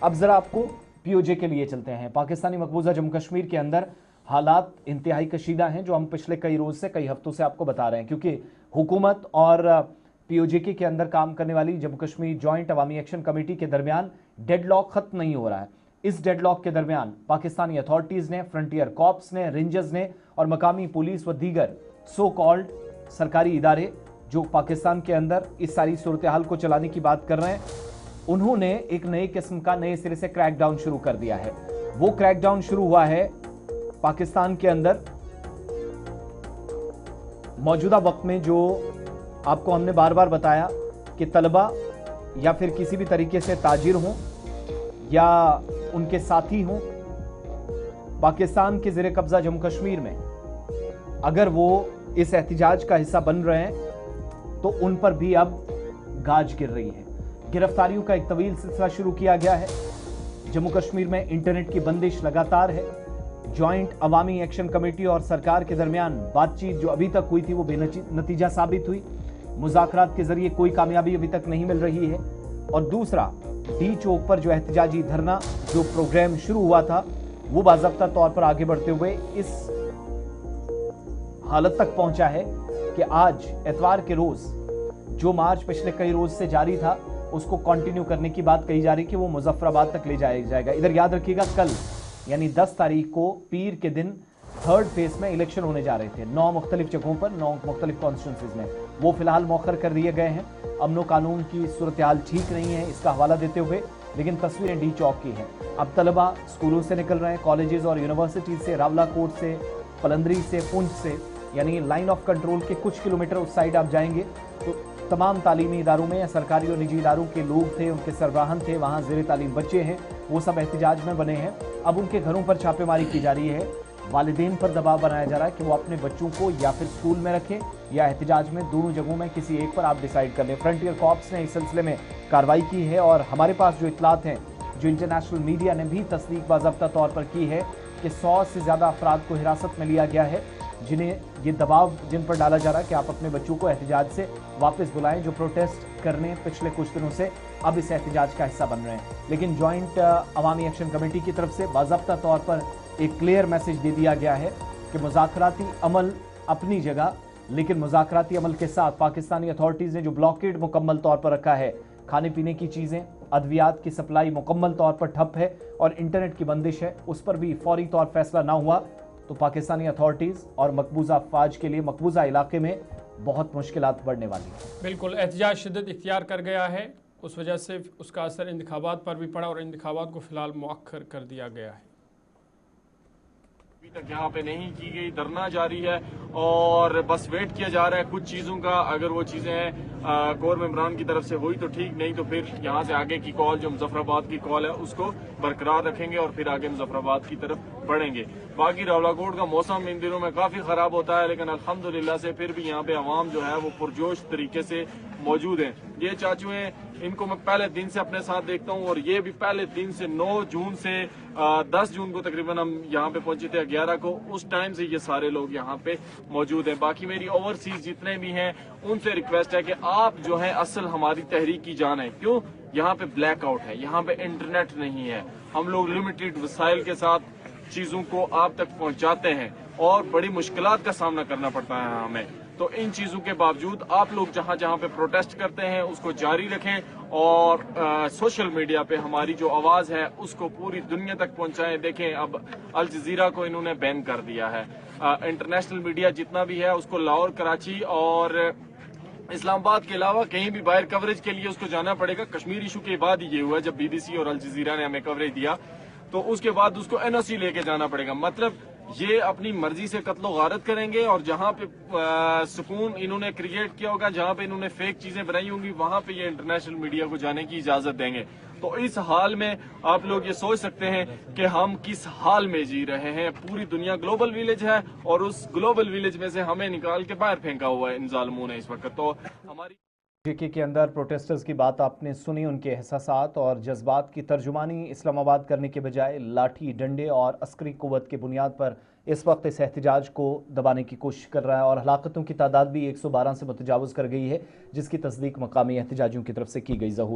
اب ذرا आपको पीओजे के लिए चलते हैं। पाकिस्तानी मकबूजा जम्मू कश्मीर के अंदर हालात इंतहाई कशीदा हैं, जो हम पिछले कई रोज से कई हफ्तों से आपको बता रहे हैं, क्योंकि हुकूमत और पीओजेके के अंदर काम करने वाली जम्मू कश्मीर जॉइंट अवामी एक्शन कमेटी के दरमियान डेडलॉक खत्म नहीं हो रहा है। इस डेडलॉक के दरमियान पाकिस्तानी अथॉरिटीज ने, फ्रंटियर कॉप्स ने, रेंजर्स ने और मकामी पुलिस व दीगर सो कॉल्ड सरकारी इदारे जो पाकिस्तान के अंदर इस सारी सूरत हाल को चलाने की बात कर रहे हैं, उन्होंने एक नए किस्म का नए सिरे से क्रैकडाउन शुरू कर दिया है। वो क्रैकडाउन शुरू हुआ है पाकिस्तान के अंदर मौजूदा वक्त में, जो आपको हमने बार बार बताया कि तलबा या फिर किसी भी तरीके से ताजिर हों या उनके साथी हों, पाकिस्तान के ज़ेरे कब्जा जम्मू कश्मीर में अगर वो इस एहतिजाज का हिस्सा बन रहे हैं तो उन पर भी अब गाज गिर रही है। गिरफ्तारियों का एक तवील सिलसिला शुरू किया गया है। जम्मू कश्मीर में इंटरनेट की बंदिश लगातार है। जॉइंट अवामी एक्शन कमेटी और सरकार के दरमियान बातचीत जो अभी तक हुई थी वो बेनतीजा साबित हुई। मुज़ाकरात के जरिए कोई कामयाबी अभी तक नहीं मिल रही है। और दूसरा, डी चौक पर जो एहतिजाजी धरना जो प्रोग्राम शुरू हुआ था वो बाज़ाब्ता तौर पर आगे बढ़ते हुए इस हालत तक पहुंचा है कि आज एतवार के रोज जो मार्च पिछले कई रोज से जारी था उसको कंटिन्यू करने की बात कही जा रही कि वो मुजफ्फराबाद तक ले जाया जाएगा। इधर याद रखिएगा, कल यानी 10 तारीख को पीर के दिन थर्ड फेज में इलेक्शन होने जा रहे थे 9 मुख्तलिफ जगहों पर, 9 मुख्तलिफ कॉन्स्टिट्यूंसीज में। वो फिलहाल मौखर कर दिए गए हैं। अमनो कानून की सूरत हाल ठीक नहीं है, इसका हवाला देते हुए, लेकिन तस्वीरें डी चौक की हैं। अब तलबा स्कूलों से निकल रहे हैं, कॉलेजेस और यूनिवर्सिटीज से, रावलाकोट से, पलंदरी से, पुंछ से, यानी लाइन ऑफ कंट्रोल के कुछ किलोमीटर उस साइड आप जाएंगे तो तमाम तालीमी इदारों में या सरकारी और निजी इदारों के लोग थे, उनके सरबराहन थे, वहाँ ज़ेरे तालीम बच्चे हैं, वो सब एहतिजाज में बने हैं। अब उनके घरों पर छापेमारी की जा रही है। वालिदैन पर दबाव बनाया जा रहा है कि वो अपने बच्चों को या फिर स्कूल में रखें या एहतिजाज में, दोनों जगहों में किसी एक पर आप डिसाइड कर लें। फ्रंटियर कॉप्स ने इस सिलसिले में कार्रवाई की है और हमारे पास जो इतलात हैं, जो इंटरनेशनल मीडिया ने भी तस्दीक बाज़ाब्ता तौर पर की है कि 100 से ज़्यादा अफराद को हिरासत में लिया गया है, जिन्हें ये दबाव जिन पर डाला जा रहा है कि आप अपने बच्चों को एहतिजाज से वापस बुलाएं, जो प्रोटेस्ट करने पिछले कुछ दिनों से अब इस एहतिजाज का हिस्सा बन रहे हैं। लेकिन जॉइंट अवामी एक्शन कमेटी की तरफ से बाज़ाब्ता तौर पर एक क्लियर मैसेज दे दिया गया है कि मुज़ाकराती अमल अपनी जगह, लेकिन मुज़ाकराती अमल के साथ पाकिस्तानी अथॉरिटीज़ ने जो ब्लॉकेड मुकम्मल तौर पर रखा है, खाने पीने की चीज़ें, अद्वियात की सप्लाई मुकम्मल तौर पर ठप है और इंटरनेट की बंदिश है, उस पर भी फौरी तौर फैसला ना हुआ तो पाकिस्तानी अथॉरिटीज़ और मकबूजा अफवाज के लिए मकबूजा इलाके में बहुत मुश्किलात बढ़ने वाली है। बिल्कुल, एहतिजाज शिद्दत इख्तियार कर गया है, उस वजह से उसका असर इंतखाबात पर भी पड़ा और इंतखाबात को फिलहाल मुअख्खर कर दिया गया है। अभी तक यहाँ पे नहीं की गई, धरना जारी है और बस वेट किया जा रहा है कुछ चीज़ों का। अगर वो चीज़ें कोर मेंबरान की तरफ से हुई तो ठीक, नहीं तो फिर यहाँ से आगे की कॉल जो मुजफ्फराबाद की कॉल है उसको बरकरार रखेंगे और फिर आगे मुजफ्फराबाद की तरफ बढ़ेंगे। बाकी रावलाकोट का मौसम इन दिनों में काफ़ी ख़राब होता है, लेकिन अल्हम्दुलिल्लाह से फिर भी यहाँ पे आवाम जो है वो पुरजोश तरीके से मौजूद हैं। ये चाचू हैं, इनको मैं पहले दिन से अपने साथ देखता हूँ और ये भी पहले दिन से 9 जून से 10 जून को तकरीबन हम यहाँ पे पहुंचे थे, 11 को, उस टाइम से ये सारे लोग यहाँ पे मौजूद हैं। बाकी मेरी ओवरसीज जितने भी हैं उनसे रिक्वेस्ट है कि आप जो है असल हमारी तहरीक की जान है। क्यों? यहाँ पे ब्लैकआउट है, यहाँ पे इंटरनेट नहीं है, हम लोग लिमिटेड वसाइल के साथ चीजों को आप तक पहुंचाते हैं और बड़ी मुश्किलात का सामना करना पड़ता है हमें। तो इन चीजों के बावजूद आप लोग जहां जहां पे प्रोटेस्ट करते हैं उसको जारी रखें और सोशल मीडिया पे हमारी जो आवाज है उसको पूरी दुनिया तक पहुंचाएं। देखें, अब अल जजीरा को इन्होंने बैन कर दिया है। इंटरनेशनल मीडिया जितना भी है उसको लाहौर, कराची और इस्लामाबाद के अलावा कहीं भी बाहर कवरेज के लिए उसको जाना पड़ेगा। कश्मीर इशू के बाद ये हुआ जब BBC और अल जजीरा ने हमें कवरेज दिया, तो उसके बाद उसको NOC लेके जाना पड़ेगा। मतलब ये अपनी मर्जी से कत्लो गारत करेंगे और जहां पे सुकून इन्होंने क्रिएट किया होगा, जहां पे इन्होंने फेक चीजें बनाई होंगी, वहां पे ये इंटरनेशनल मीडिया को जाने की इजाजत देंगे। तो इस हाल में आप लोग ये सोच सकते हैं कि हम किस हाल में जी रहे हैं। पूरी दुनिया ग्लोबल विलेज है और उस ग्लोबल विलेज में से हमें निकाल के बाहर फेंका हुआ है इन जालिमों ने इस वक्त। तो हमारी जेके के अंदर प्रोटेस्टर्स की बात आपने सुनी, उनके एहसासात और जज्बात की तर्जुमानी इस्लामाबाद करने के बजाय लाठी, डंडे और अस्करी कुव्वत की बुनियाद पर इस वक्त इस एहतिजाज को दबाने की कोशिश कर रहा है और हलाकतों की तादाद भी 112 से मुतजावज़ कर गई है, जिसकी तस्दीक मकामी एहतिजाजियों की तरफ से की गई। ज़हूर